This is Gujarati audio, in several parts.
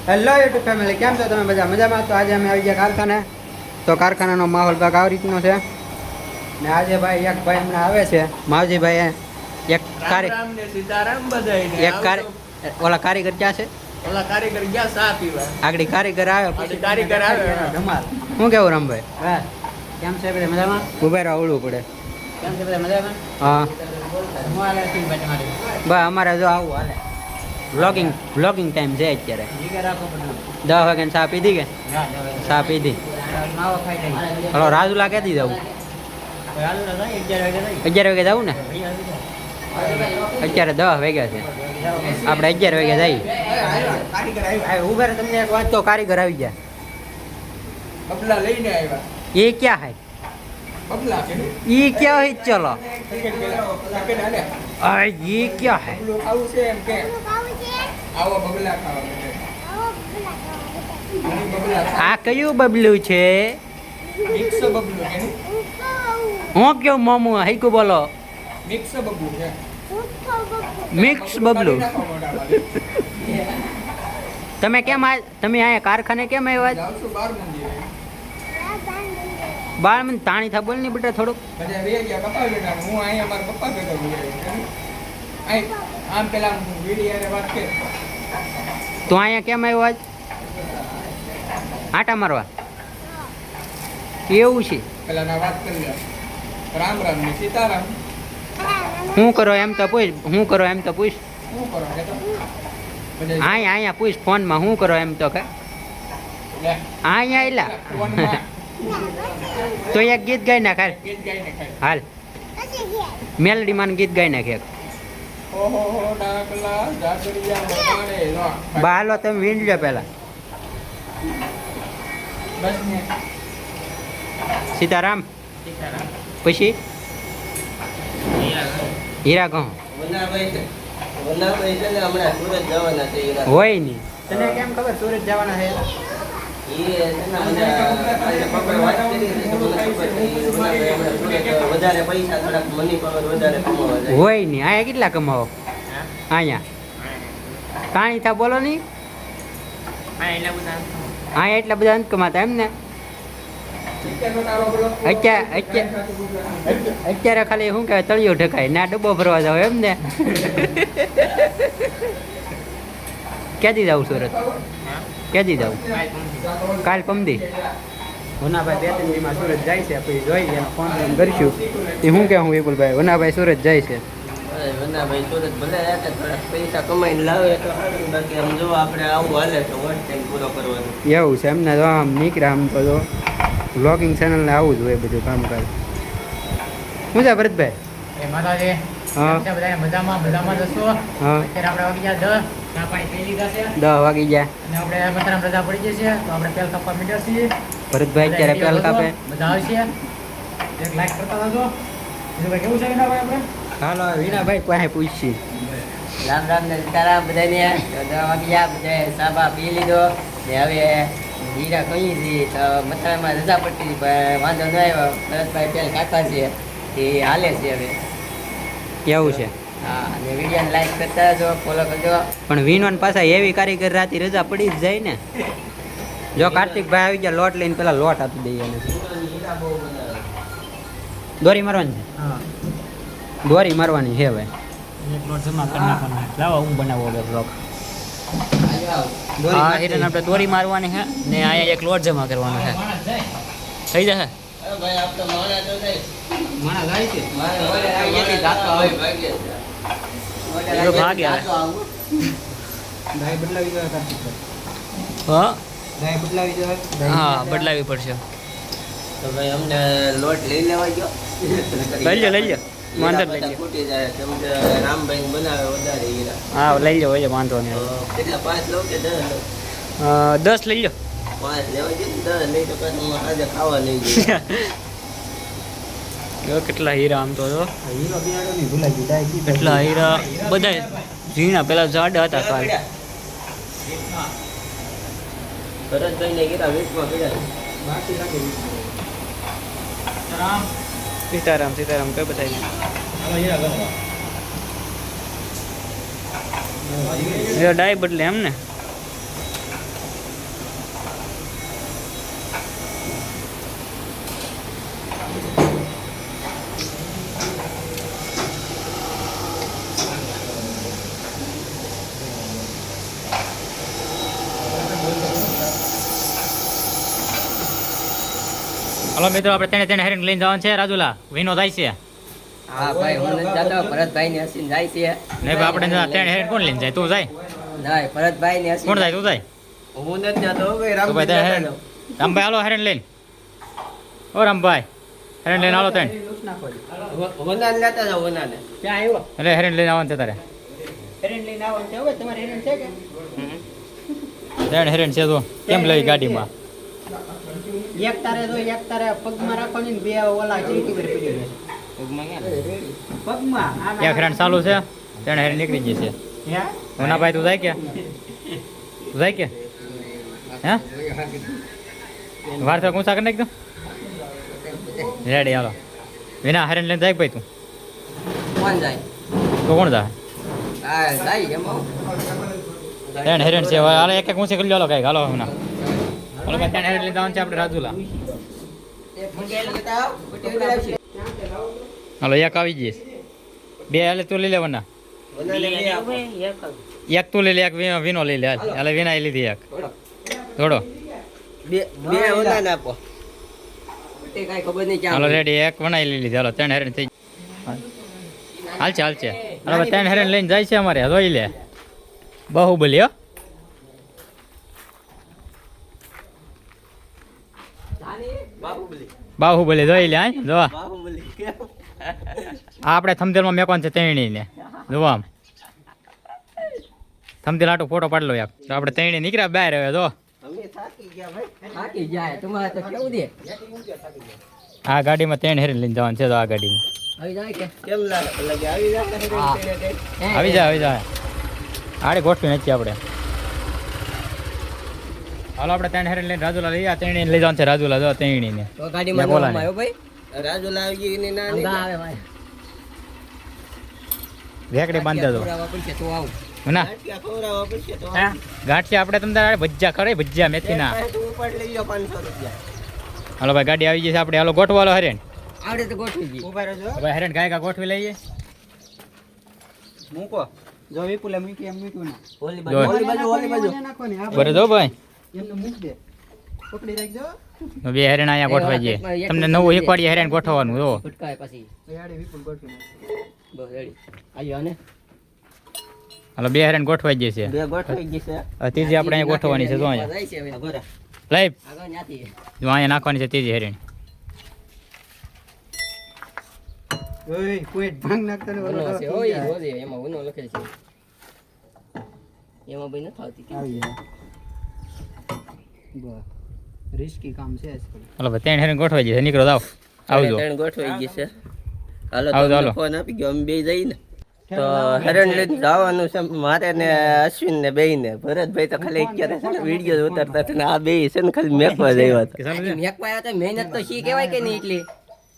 હેલો યુટ્યુબ ફેમિલી, કેમ છો તમે બધા મજામાં? તો આજે અમે આવી ગયા કારખાને. તો કારખાનાનો માહોલ ભાગ આવી રીતનો છે ને આજે ભાઈ એક ભાઈ હમણાં આવે છે, માવજીભાઈ. એક ઓલા કારીગર ક્યાં છે? ઓલા કારીગર ગયા ચા પીવા. આગળ કારીગર આવે પછી કારીગર આવે ધમાલ. શું કેવું રામભાઈ? કેમ છે બધા મજામાં? ઉભા રહો, આવડવું પડે. કેમ છે બધા મજામાં? હા બસ અમારે જો આવું હાલે. વ્લોગિંગ ટાઈમ છે અત્યારે. 10 વાગ્યાની ચા પીધી કે? ચા પીધી. હલો રાજુલા ક્યાંથી જવું? 11 વાગે જવું ને? અત્યારે 10 વાગ્યા છે, આપણે 11 વાગે જઈએ. ઉભા રહે, તમને એક વાત તો કારીગર આવી ગયા. બબલા લઈને આવ્યા. એ ક્યાં હે? બબલા કે ये क्या है? चलो આ ये क्या है? બબલું ખાવું છે એમ કે આવો બબલા ખાવા. આ કયું બબલું છે? મિક્સ બબલું કે હું કેવું મોમું હૈકું બોલો? મિક્સ બબલું છે. મિક્સ બબલું. તમે કેમ તમે અહીંયા કારખાને કેમ આવ્યા? જાવ છું બાર મંદિરે. બાળ મને તાણી થા બોલ ને બેટા થોડુંક. બધા વે ગયા પપ્પા બેટા. હું અહીંયા મારા પપ્પા બેટા બોલ્યા. અહીં આમ પેલા વીડિયાને વાત કે તો અહીંયા કેમ આવ્યો આજ? આટા મારવા એવું છે? પેલા ના વાત કરી લે. રામ રામ ને સીતારામ. શું કરો એમ તો પૂછ. શું કરો એમ તો પૂછ. શું કરો કે તો અહીંયા પૂછ ફોનમાં. શું કરો એમ તો કે લે અહીંયા એલા ફોનમાં તો એક ગીત ગાઈ નાખ હાલ. ગીત ગાઈને ખાય. હાલ મેલડી માં ગીત ગાઈ નાખ એક. ઓહો ડાકલા જાગરિયા માણે લો. બા હાલો તમે વીણ લો પેલા. બસ ને સીતારામ પછી હીરા કહો હોય નહીં. તને કેમ ખબર સુરત જવાના છે? હોય નહીં. અહીંયા કેટલા કમાવો? અહીંયા કાણી થા બોલો નહીં. અહીંયા એટલા બધા અંત કમાતા એમ ને? અત્યારે ખાલી શું કહેવાય તળિયો ઢકાય ના ડબ્બો ભરવા જાવ એમ ને? ક્યાંથી જાવ સુરત? ક્યાંથી જાવ? કાલ પમદી હોનાભાઈ 2-3 દીમાં સુરત જાય છે. પછી જોઈ એનો ફોન કરીશું. એ શું કહું વિપુલભાઈ? હોનાભાઈ સુરત જાય છે. વનાભાઈ સુરત ભલે થોડાક પૈસા કમાઈને લાવે તો બાકી આમ જો આપણે આવું હાલે તો વોચ ટાઈમ પૂરો કરવાનો. એવું છે એમને? તો આમ નીકળ્યા આમ તો જો વ્લોગિંગ ચેનલને આવું જ હોય બધું કામકાજ. શું છે ભરતભાઈ? એ માતાજી હા બધા મજામાં જશો. હા અત્યારે આપણે વાગી ગયા 10. ચા પાણી પી લીધા છે 10 વાગી ગયા અને આપણે મતલબ રજા પડી જશે તો આપણે પેલ કાપવા મીટર છીએ. ભરતભાઈ અત્યારે પેલ કાપે. બધા આવશે. એક લાઈક કરતા રહેજો. બીજું કેવું છે વિનાભાઈ આપણે? હાલો વિનાભાઈ પાસે પૂછીએ. રામ રામ ને સીતારામ બધાને. 10 વાગ્યા બધા સાબા પી લીધો ને હવે હીરા કઈ હતી તો મથાળામાં રજા પડતી હતી પણ વાંધો ન આવ્યો. ભરતભાઈ પેલ કાકા છે એ હાલે છે હવે. એવું છે? હા અને વિડીયોને લાઈક કરતા રહેજો, ફોલો કરજો. પણ વિનવાન પાછા એવી કારીગર રાતી રજા પડી જ જાય ને. જો કાર્તિકભાઈ આવી ગયા લોટ લઈને પેલા લોટ આપી દઈએ એને. દોરી મારવાની છે? હા દોરી મારવાની છે ભાઈ. એક લોટ જમા કરી નાખવાનો. લાવો હું બનાવો હવે બ્લોગ. દોરી હા મારી હિરન આપણે દોરી મારવાની છે ને અહીંયા એક લોટ જમા કરવાનો છે. થઈ જશે. ભાઈ આપ તો માણા તો થઈ માણા જાય છે. ભાગ આવે. ગાય બદલાવી જોઈએ કાર્તિકભાઈ. હા ગાય બદલાવી જોઈએ. હા બદલાવી પડશે. તો ભાઈ અમને લોટ લઈ લેવા ગયો. લઈ લો વાંધો લઈ લો. ફૂટી જાય કેમ કે રામભાઈ બનાવે વધારે હીરા. હા લઈ લો વાંધો નહીં. તો કેટલા 5 લો કે 10 લો? 10 લઈ લો. 5 લેવા જોઈએ 10 લઈ તો પછી આજે ખાવા લઈ જઈએ. જો કેટલા હીરા આમ તો જો હીરો બિયાડો નહીં ભૂલાઈ ગયું. ડાય કી કેટલા હીરા બધા ઝીણા પેલા જાડા હતા કાલ. ભરતભાઈને હીરા વેચવા પડ્યા. બાકી રાખી સીતારામ કઈ બતાવી ડાય બદલે એમ ને? હલો મિત્રો, આપણે તેને તેને હેરીને લઈને જવાનું છે રાજુલા. વિનો જાય છે હા ભાઈ, હું નથી જાતો. ભરતભાઈ ને હસીને જાય છે. નહીં ભાઈ, આપણે તેને હેરીને કોણ લઈને જાય? તું જાય? ના, ભરતભાઈ ને કોણ જાય? તું જાય? હું નથી જાતો ભાઈ. તો ભાઈ તેને હેરીને રામભાઈ હાલો હેરીને લઈને. ઓ રામભાઈ, હેરીને લઈને હાલો તેને. વનાને લેતા જાઓ, વનાને. ક્યાં આવ્યો? એટલે હેરીને લઈને આવવાનું છે તારે. હેરેન લઈને આવવાનું છે. હવે તમારે હેરેન છે કે? તેને હેરીને છે તો કેમ લઈ ગાડીમાં? એક તારે પગમાં રાખવાની ને બે ઓલા ચીટી પર પડી રહેશે. પગમાં એક હેરીને ચાલુ છે, તેને હેરીને નીકળી જશે. મુનાભાઈ તું જાય કે? તું જાય કે? હે વાર તો ઊંચા કરી નાખ દો. રેડી હાલો. વિના હેરીને લઈને જાય ભાઈ તું? કોણ જાય? તો કોણ જાય? હા, જાય એમાં. તેને હેરીને છે. હાલો એક એક ઊંચી કરી લો કઈ. હાલો વિના હાલો ભાઈ, તેને હેરીને લઈને જવાનું છે આપણે રાજુલા. હાલો એક આવી જઈશ. બે હાલે તું લઈ લેવાના. એક તું લઈ લે, એક વિનો લઈ લે. હાલે વિના લીધી એક. થોડો બે વનાને આપો. કઈ ખબર નહીં ક્યાં. હાલો રેડી, એક બનાવી લીધી. હાલો ત્રણ હેરણ થઈ હાલશે હાલશે. હાલો ભાઈ, ત્રણ હેરણ લઈને જાય છે અમારે. જોઈ લે બાહુબલી. હો બાહુબલી જોઈ લે. જોવા આપણે થમદેલમાં મેકવાનું છે તૈણીને. જોવા આમ થમદેલ આટો ફોટો પાડલો યાર. તો આપણે તૈણી નીકળ્યા બહાર. હવે જો થાકી જાય તમારે તો કેવું દે. આ ગાડીમાં ત્રણ હેરણ લઈને જવાનું છે. તો આ ગાડીમાં આવી જાય કે કેમ લાગે? આવી જાય. આવી જાય. આડે ગોઠવી નથી આપણે. હાલો આપણે ત્રણ હેરણ લઈને રાજુલા લઈ આ ત્રણે લઈ જવાનું છે રાજુલા. જો ત્રણીને તો ગાડીમાં બોલા આવ્યો ભાઈ. રાજુલા આવી ગઈ ને ના આવે ભાઈ. રેકડી બાંધે દો ખવડાવવા પડશે તો આવું. ના ખવડાવવા પડશે તો હા ગાંઠિયા આપણે તમને ભજીયા કરે ભજીયા મેથીના. તું ઉપર લઈ લો 500 રૂપિયા. હાલો ભાઈ, ગાડી આવી જશે આપણે. હાલો ગોઠવાલો હેરેન. આવડે તો ગોઠવી દી. ઉભા રહેજો. ભાઈ હેરેન ગાયકા ગોઠવી લઈએ. મૂકો. જો વિપુલે મૂકી એમ મૂક્યું ના. ઓલી જો. બાજુ. નાખવાની. આ બરે જો ભાઈ, એમને મૂક દે. પકડી રાખજો. બે હેરેન અહીંયા ગોઠવાઈ જઈએ. તમને નવું એકવાડીએ હેરેન ગોઠવવાનું. જો ફટકાય પછી. યાડે વિપુલ ગોઠવી નાખ. બસ રેડી. આયો ને. હાલો બે હેરેન ગોઠવાઈ જશે. બે ગોઠવી ગઈ છે. ત્રીજી આપણે અહીંયા ગોઠવવાની છે. જો અહીંયા જાય છે હવે. બરા. લઈ આગળ ન્યાથી. જો અહીંયા નાખવાની છે ત્રીજી હેરેન. ઓય કોઈ ભાંગ નાખતો ને વનો છે. ઓય રોજે એમાં વનો લખેલ છે. એમાં ભાઈ નથી આવતી. આવી જાય. બસ રિસ્કી કામ છે આજકાલ. હાલો ભાઈ, ત્રણ હેરેન ગોઠવાઈ જશે. નીકળો જાવ. આવજો. ત્રણ ગોઠવાઈ ગઈ છે. હાલો આવજો, તો હાલો. ફોન આપી ગયો. અમે બે જઈએ ને. તો હરણ લઈને જવાનું છે મારે ને અશ્વિન ને બેય ને. ભરતભાઈ તો ખાલી અત્યારે છે ને વિડીયો ઉતારતા હતા ને આ બે છે ને ખાલી મેકવા જ આવ્યા હતા. મેકવા આવ્યા હતા. મહેનત તો શી કહેવાય કે નહીં એટલી.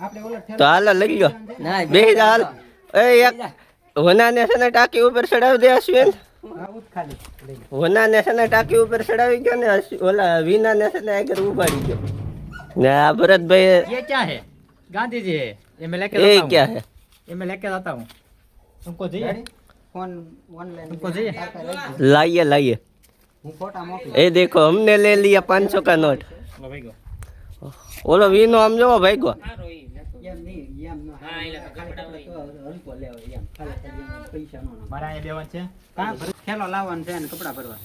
આપણે ઓલો તો હાલો લઈ લો. ના બે હાલ. એ એક વનાને છે ને ટાંકી ઉપર ચડાવી દે અશ્વિન. આવું જ ખાલી વનાને છે ને ટાંકી ઉપર ચડાવી ગયો ને ઓલા વિનાને છે ને આગળ ઉભાડી ગયો ને આ ભરતભાઈ ये क्या है? गांधी जी है। ये मैं लेके એ जाता हूँ। ક્યાં હે ये मैं लेके जाता हूँ। तुमको चाहिए? ફોન ઓનલાઈન तुमको चाहिए? લાઈએ લાઈએ હું ફોટા મોકલું. એ દેખો हमने ले लिया 500 का नोट लो भाई को। ઓલો વિનો આમ જોવો ભાઈ ગો એમ નહીં એમ ન હલકો લેવો એમ ખાલી એમ પૈસા નો ના. મારા અહીંયા બેવાન છે. ખેલો લાવવાનું છે ને કપડા ભરવા.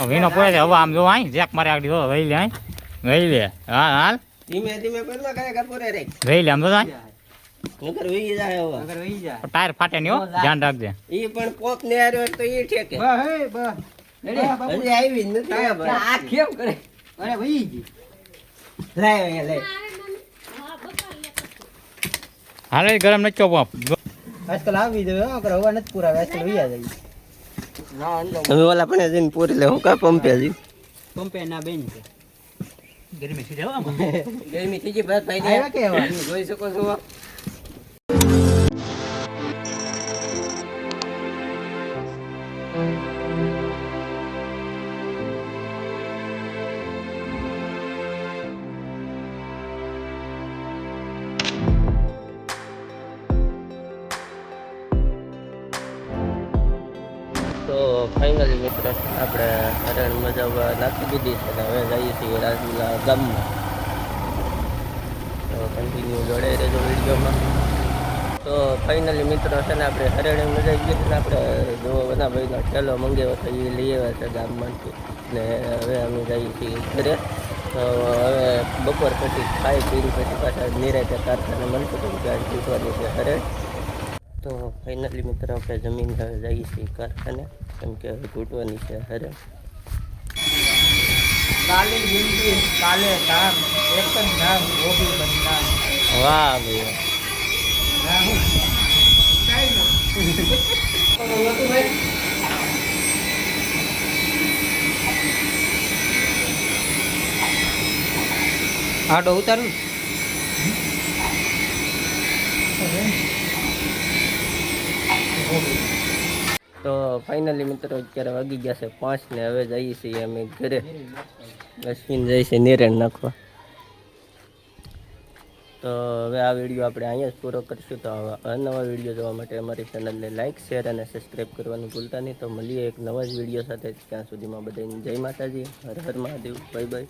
વિનો પોય છે. હવે આમ જો આઈ જેક મારે આગળ જો વહી લે આઈ. વહી લે. હા હાલ ધીમે ધીમે પેલા કાય કરપોરે રે વહી લે આમ જો આઈ. નકર વી જાય હવે અગર વહી જાય. ટાયર ફાટે નહીં હો, ધ્યાન રાખજે. ઈ પણ પોપ ને આર્યો તો ઈ ઠેકે બસ હે બસ. હજી આવી જ નથી આ કેમ કરે અરે વહી ગઈ. લાય અહીંયા લાય હાલે ગરમ નથી ચોપ. આજકાલ આવી જાય અગર હવા નથી પુરાવે આજકાલ વહી જાય. હવે ઓલા પણ જઈને પૂરી લે હું કા પંપે જી પંપે ના બેન છે. ગરમી થઈ જાય આમાં. ગરમી થઈ ગઈ બસ ભાઈ આવ્યા કે હવા? જોઈ શકો છો તો ફાઇનલી મિત્રો આપણે હરણ મજા નાખી દીધી છે અને હવે જઈએ છીએ રાજુલા ગામમાં. તો કન્ટિન્યુ જોડાઈ રહેજો વિડીયોમાં. તો ફાઇનલી મિત્રો છે ને આપણે હરણ મજા આવી ગઈ છે ને આપણે જો વનાભાઈનો ઠેલો મંગાવ્યો હતો એ લઈ આવ્યા છે ગામમાંથી ને હવે અમે જઈએ છીએ ઘરે. તો હવે બપોર પછી ખાઈ પીને પછી પાછા નિરાતે કારખાને મળતું હતું ત્યાં તૂટવાની છે હરણ. તો ફાઇનલી મિત્રો આપણે જમીન હવે જઈએ છીએ કારખાને કેમ કે હવે તૂટવાની છે હરણ. કાલે જિંદગી કાલે કામ એક જ નામ ગોપી બદનામ. વાહ ભાઈ આટો ઉતારું તો ફાઇનલી મિત્રો અત્યારે વાગી ગયા છે 5 ને હવે જઈએ છીએ અમે ઘરે. અશ્વિન જાય છે નિરણ નાખવા. તો હવે આ વિડીયો આપણે અહીંયા જ પૂરો કરીશું. તો નવા વિડીયો જોવા માટે અમારી ચેનલને લાઇક શેર અને સબસ્ક્રાઈબ કરવાનું ભૂલતા નહીં. તો મળીએ એક નવા જ વિડીયો સાથે. ત્યાં સુધીમાં બધાને જય માતાજી, હર હર મહાદેવ, બાય બાય.